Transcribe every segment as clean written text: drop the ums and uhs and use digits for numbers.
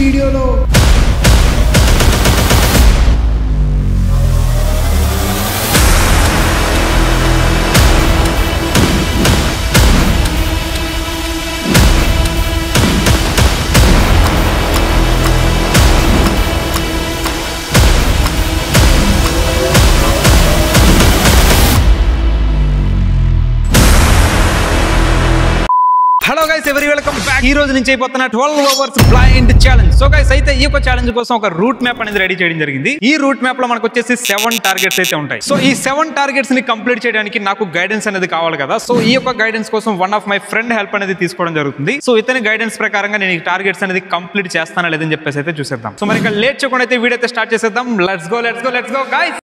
వీడియోలో hello guys every welcome back. ఈ రోజు నుంచి అయిపోతున్న 12 hours blind challenge. So guys అయితే ఈ యొక్క ఛాలెంజ్ కోసం ఒక రూట్ మ్యాప్ అనేది రెడీ చేయడం జరిగింది. ఈ రూట్ మ్యాప్ లో మనకు వచ్చేసి 7 టార్గెట్స్ అయితే ఉంటాయి. సో ఈ 7 టార్గెట్స్ ని కంప్లీట్ చేయడానికి నాకు గైడెన్స్ అనేది కావాలి కదా. సో ఈ యొక్క గైడెన్స్ కోసం one of my friend help అనేది తీసుకోవడం జరుగుతుంది. సో ఇతని గైడెన్స్ ప్రకారంగా నేను ఈ టార్గెట్స్ అనేది కంప్లీట్ చేస్తానా లేదని చెప్పేసి అయితే చూసేద్దాం. సో మరి ఇంకా లేట్ చేయకుండా అయితే వీడియో అయితే స్టార్ట్ చేసేద్దాం. Let's go guys.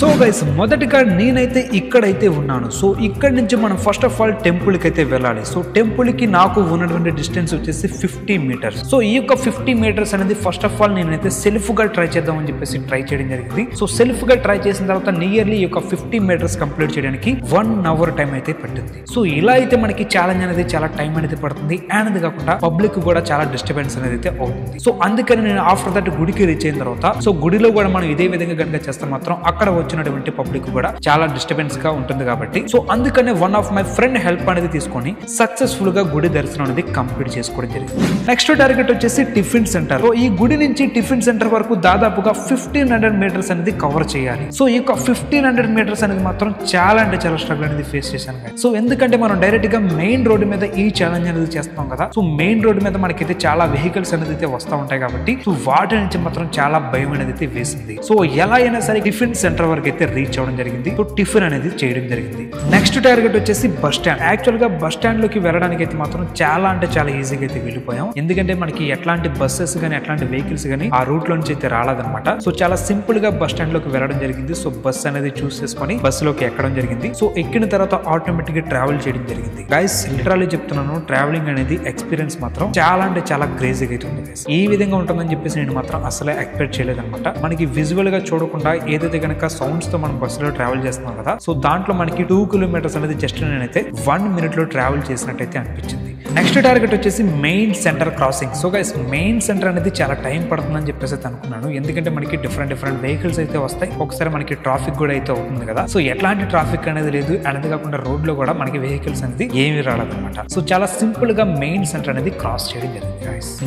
So guys మొదటిగా నేనైతే ఇక్కడైతే ఉన్నాను. సో ఇక్కడ నుంచి మనం ఫస్ట్ ఆఫ్ ఆల్ టెంపుల్ కి అయితే వెళ్ళాలి. సో టెంపుల్ కి నాకు ఉన్నటువంటి డిస్టెన్స్ వచ్చేసి 50 మీటర్స్. సో ఈ యొక్క 50 మీటర్స్ అనేది ఫస్ట్ ఆఫ్ ఆల్ నేనైతే సెల్ఫ్ గా ట్రై చేద్దామని చెప్పేసి ట్రై చేయడం జరిగింది. సో సెల్ఫ్ గా ట్రై చేసిన తర్వాత నియర్లీ ఈ యొక్క 50 మీటర్స్ కంప్లీట్ చేయడానికి 1 అవర్ టైం అయితే పట్టింది. సో ఇలా అయితే మనకి ఛాలెంజ్ అనేది చాలా టైం అనేది పడుతుంది. అండ్ కాకుండా పబ్లిక్ కూడా చాలా డిస్టర్బెన్స్ అనేది అయితే అవుతుంది. సో అందుకని నేను ఆఫ్టర్ దట్ గుడికి రీచ్ అయిన తర్వాత సో గుడిలో కూడా మనం ఇదే విధంగా కనుక చేస్తే మాత్రం అక్కడ వచ్చినటువంటి పబ్లిక్ కూడా చాలా డిస్టర్బెన్స్ గా ఉంటుంది కాబట్టి సో అందుకనే one of my friend help అనేది తీసుకొని సక్సెస్ఫుల్ గా గుడి దర్శనం అనేది కంప్లీట్ చేసుకోవడం జరిగింది. నెక్స్ట్ టార్గెట్ వచ్చేసి టిఫిన్ సెంటర్. సో ఈ గుడి నుంచి టిఫిన్ సెంటర్ వరకు దాదాపుగా 1500 మీటర్స్ అనేది కవర్ చేయాలి. సో ఈ యొక్క 1500 మీటర్స్ అనేది మాత్రం చాలా అంటే చాలా స్ట్రగుల్ అనేది ఫేస్ చేశాను. సో ఎందుకంటే మనం డైరెక్ట్ గా మెయిన్ రోడ్డు మీద ఈ ఛాలెంజ్ అనేది చేస్తాం కదా. సో మెయిన్ రోడ్డు మీద మనకైతే చాలా వెహికల్స్ అనేది అయితే వస్తూ ఉంటాయి కాబట్టి సో వాటి నుంచి మాత్రం చాలా భయం అనేది అయితే వేసింది. సో ఎలా అయినా సరే టిఫిన్ సెంటర్ వరకు అయితే రీచ్ అవ్వడం జరిగింది. సో టిఫిన్ అనేది చేయడం జరిగింది. నెక్స్ట్ టార్గెట్ వచ్చేసి బస్ స్టాండ్. యాక్చువల్ గా బస్ స్టాండ్ లోకి వెళ్ళడానికి అయితే మాత్రం చాలా అంటే చాలా ఈజీగా అయితే వెళ్ళిపోయాం. ఎందుకంటే మనకి ఎట్లాంటి బస్సెస్ గానీ ఎట్లాంటి వెహికల్స్ గానీ ఆ రూట్ లో నుంచి అయితే రాలేదన్నమాట. సో చాలా సింపుల్ గా బస్ స్టాండ్ లోకి వెళ్ళడం జరిగింది. సో బస్ అనేది చూస్ చేసుకొని బస్ లోకి ఎక్కడం జరిగింది. సో ఎక్కిన తర్వాత ఆటోమేటిక్ గా ట్రావెల్ చేయడం జరిగింది. గైస్ లిటరల్లీ చెప్తున్నాను, ట్రావెలింగ్ అనేది ఎక్స్పీరియన్స్ మాత్రం చాలా అంటే చాలా క్రేజీగా అయితే ఉంది. ఈ విధంగా ఉంటుందని చెప్పేసి నేను మాత్రం అసలే ఎక్స్పెక్ట్ చేయలేదన్నమాట. మనకి విజువల్ గా చూడకుండా ఏదైతే కనుక సౌండ్స్ తో మనం బస్సులో ట్రావెల్ చేస్తున్నాం కదా. సో దాంట్లో మనకి 2 కిలోమీటర్స్ అనేది జస్ట్ నేనైతే 1 మినిట్ లో ట్రావెల్ చేసినట్టయితే అనిపించింది. నెక్స్ట్ టార్గెట్ వచ్చేసి main centre crossing. So guys main centre అనేది చాలా టైం పడుతుందని చెప్పేసి అయితే అనుకున్నాను. ఎందుకంటే మనకి డిఫరెంట్ వెహికల్స్ అయితే వస్తాయి. ఒకసారి మనకి ట్రాఫిక్ కూడా అయితే అవుతుంది కదా. సో ఎట్లాంటి ట్రాఫిక్ అనేది లేదు. అనేది కాకుండా రోడ్ లో కూడా మనకి వెహికల్స్ అనేది ఏమీ రాలేదన్నమాట. సో చాలా సింపుల్ గా మెయిన్ సెంటర్ అనేది క్రాస్ చేయడం జరిగింది.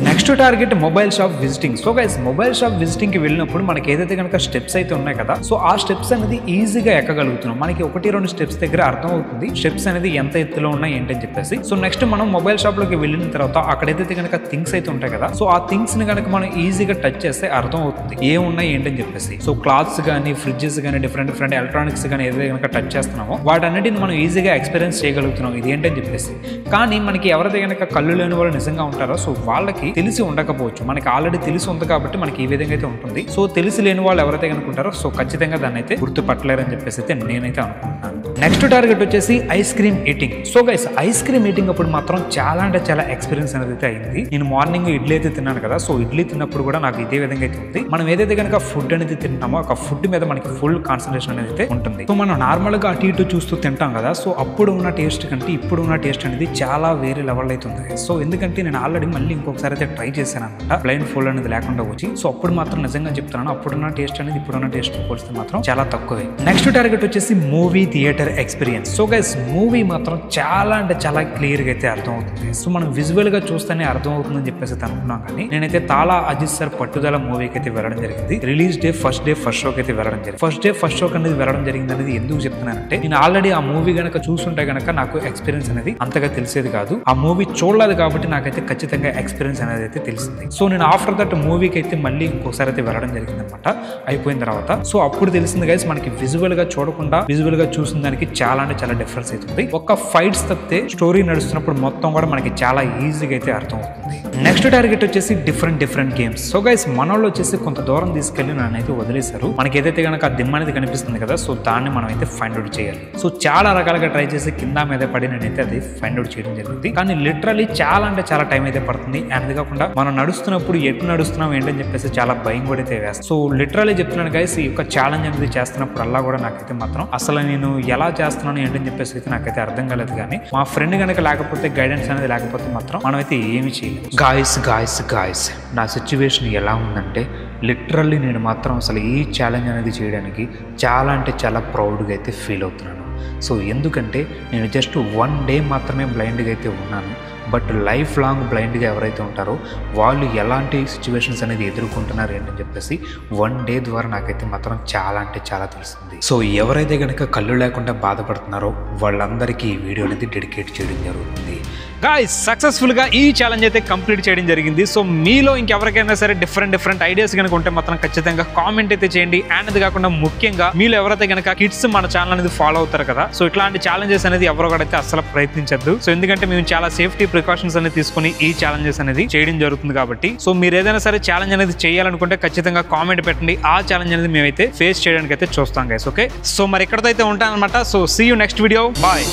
Next target mobile shop visiting. So guys mobile shop visiting కి వెళ్ళినప్పుడు మనకి ఏదైతే కనుక స్టెప్స్ అయితే ఉన్నాయి కదా. సో ఆ స్టెప్స్ అనేది ఈజీగా ఎక్కగలుగుతున్నాం. మనకి 1-2 స్టెప్స్ దగ్గర అర్థం అవుతుంది స్టెప్స్ అనేది ఎంత ఎత్తులో ఉన్నాయి ఏంటని చెప్పేసి. సో నెక్స్ట్ మనం మొబైల్ షాప్ లోకి వెళ్ళిన తర్వాత అక్కడ ఏదైతే కనుక థింగ్స్ అయితే ఉంటాయి కదా. సో ఆ థింగ్స్ ని కనుక మనం ఈజీగా టచ్ చేస్తే అర్థం అవుతుంది ఏమున్నాయి ఏంటని చెప్పేసి. సో క్లాత్స్ కానీ ఫ్రిడ్జెస్ కానీ డిఫరెంట్ ఎలక్ట్రానిక్స్ కానీ ఏదైతే కనుక టచ్ చేస్తున్నామో వాటన్నిటిని మనం ఈజీగా ఎక్స్పీరియన్స్ చేయగలుగుతున్నాం ఇది ఏంటని చెప్పేసి. కానీ మనకి ఎవరైతే కనుక కళ్ళు లేని వాళ్ళు నిజంగా ఉంటారో సో వాళ్ళకి తెలిసి ఉండకపోవచ్చు. మనకి ఆల్రెడీ తెలిసి ఉంది కాబట్టి మనకి ఈ విధంగా అయితే ఉంటుంది. సో తెలిసి లేని వాళ్ళు ఎవరైతే కనుక ఉంటారో సో ఖచ్చితంగా దాన్ని అయితే గుర్తుపట్టలేరని చెప్పేసి అయితే నేనైతే అనుకుంటున్నాను. నెక్స్ట్ టార్గెట్ వచ్చేసి ice cream eating. So guys ice cream eating అప్పుడు మాత్రం చాలా అంటే చాలా ఎక్స్పీరియన్స్ అనేది అయితే అయింది. నేను మార్నింగ్ ఇడ్లీ అయితే తిన్నాను కదా. సో ఇడ్లీ తిన్నప్పుడు కూడా నాకు ఇదే విధంగా అయితే ఉంది. మనం ఏదైతే కనుక ఫుడ్ అనేది తింటామో ఆ ఫుడ్ మీద మనకి ఫుల్ కాన్సన్ట్రేషన్ అనేది అయితే ఉంటుంది. సో మనం నార్మల్ గా అటు ఇటు చూస్తూ తింటాం కదా. సో అప్పుడు ఉన్న టేస్ట్ కంటే ఇప్పుడు ఉన్న టేస్ట్ అనేది చాలా వేరే లెవెల్ అయితే ఉంది. సో ఎందుకంటే నేను ఆల్రెడీ మళ్ళీ ఇంకొకసారి అయితే ట్రై చేశాను అనమాట బ్లైండ్ ఫోల్డ్ అనేది లేకుండా వచ్చి. సో అప్పుడు మాత్రం నిజంగా చెప్తున్నాను అప్పుడున్న టేస్ట్ అనేది ఇప్పుడున్న టేస్ట్ పోలిస్తే మాత్రం చాలా తక్కువే. నెక్స్ట్ టార్గెట్ వచ్చేసి movie theatre experience. So guys movie మాత్రం చాలా అంటే చాలా క్లియర్ గా అయితే అర్థం అవుతుంది. సో మనం విజువల్ గా చూస్తేనే అర్థం అవుతుందని చెప్పేసి అనుకున్నాం. కానీ నేనైతే తాలా అజిత్ సార్ పట్టుదల మూవీకి అయితే వెళ్ళడం జరిగింది. రిలీజ్ డే ఫస్ట్ షోకి అయితే వెళ్ళడం జరిగింది. ఫస్ట్ షోకి అనేది వెళ్ళడం జరిగింది అనేది ఎందుకు చెప్తున్నానంటే నేను ఆల్రెడీ ఆ మూవీ గనక చూస్తుంటే గనక నాకు ఎక్స్పీరియన్స్ అనేది అంతగా తెలిసేది కాదు. ఆ మూవీ చూడలేదు కాబట్టి నాకైతే ఖచ్చితంగా ఎక్స్పీరియన్స్ అనేది అయితే తెలిసింది. సో నేను ఆఫ్టర్ దట్ మూవీకి అయితే మళ్ళీ ఇంకోసారి అయితే వెళ్ళడం జరిగింది అనమాట అయిపోయిన తర్వాత. సో అప్పుడు తెలిసింది గైస్ మనకి విజువల్ గా చూడకుండా విజువల్ గా చూసిన దానికి చాలా అంటే చాలా డిఫరెన్స్ అవుతుంది. ఒక ఫైట్స్ తప్పితే స్టోరీ నడుస్తున్నప్పుడు మొత్తం కూడా మనకి చాలా ఈజీగా అయితే అర్థం అవుతుంది. జరుగుతుంది. నెక్స్ట్ టార్గెట్ వచ్చేసి డిఫరెంట్ గేమ్స్. సో గైస్ మనోళ్ళు వచ్చేసి కొంత దూరం తీసుకెళ్లి నన్నైతే వదిలేశారు. మనకి ఏదైతే కనుక ఆ దిమ్మ అనేది కనిపిస్తుంది కదా, సో దాన్ని మనం అయితే ఫైండ్ అవుట్ చేయాలి. సో చాలా రకాలుగా ట్రై చేసి కింద మీద పడి నేనైతే అది ఫైండ్ అవుట్ చేయడం జరుగుతుంది. కానీ లిటరలీ చాలా అంటే చాలా టైం అయితే పడుతుంది. అండ్ కాకుండా మనం నడుస్తున్నప్పుడు ఎటు నడుస్తున్నాం ఏంటని చెప్పేసి చాలా భయం కూడా అయితే వేస్తాం. సో లిటరలీ చెప్తున్నాను గైస్, ఈ యొక్క ఛాలెంజ్ అనేది చేస్తున్నప్పుడు అలా కూడా నాకైతే మాత్రం అసలు నేను ఎలా చేస్తున్నాను ఏంటని చెప్పేసి అయితే నాకైతే అర్థం కాలేదు. కానీ మా ఫ్రెండ్ కనుక లేకపోతే, గైడెన్స్ అనేది లేకపోతే మాత్రం మనం అయితే ఏమి చేయలేదు. గాయస్ నా సిచ్యువేషన్ ఎలా ఉందంటే లిటరల్లీ నేను మాత్రం అసలు ఈ ఛాలెంజ్ అనేది చేయడానికి చాలా అంటే చాలా ప్రౌడ్గా అయితే ఫీల్ అవుతున్నాను. సో ఎందుకంటే నేను జస్ట్ 1 డే మాత్రమే బ్లైండ్గా అయితే ఉన్నాను. బట్ లైఫ్ లాంగ్ బ్లైండ్గా ఎవరైతే ఉంటారో వాళ్ళు ఎలాంటి సిచ్యువేషన్స్ అనేది ఎదుర్కొంటున్నారు ఏంటని చెప్పేసి 1 డే ద్వారా నాకైతే మాత్రం చాలా అంటే చాలా తెలిసింది. సో ఎవరైతే కనుక కళ్ళు లేకుండా బాధపడుతున్నారో వాళ్ళందరికీ ఈ వీడియో అనేది డెడికేట్ చేయడం జరుగుతుంది. గాయ్స్ సక్సెస్ఫుల్ గా ఈ ఛాలెంజ్ అయితే కంప్లీట్ చేయడం జరిగింది. సో మీలో ఇంకెవరికైనా సరే డిఫరెంట్ ఐడియాస్ కనుక ఉంటే మాత్రం ఖచ్చితంగా కామెంట్ అయితే చేయండి. అండ్ అది కాకుండా ముఖ్యంగా మీలో ఎవరైతే కనుక కిడ్స్ మన ఛానల్ అనేది ఫాలో అవుతారు కదా, సో ఇట్లాంటి ఛాలెంజెస్ అనేది ఎవరో అయితే అసలు ప్రయత్నించద్దు. సో ఎందుకంటే మేము చాలా సేఫ్టీ ప్రికాషన్స్ అనేది తీసుకుని ఈ ఛాలెంజెస్ అనేది చేయడం జరుగుతుంది కాబట్టి, సో మీరు ఏదైనా సరే ఛాలెంజ్ అనేది చేయాలనుకుంటే ఖచ్చితంగా కామెంట్ పెట్టండి. ఆ ఛాలెంజ్ అనేది మేమైతే ఫేస్ చేయడానికి అయితే చూస్తాం గైస్. ఓకే, సో మరి ఇక్కడతో అయితే ఉంటానన్నమాట. So see you next video, bye.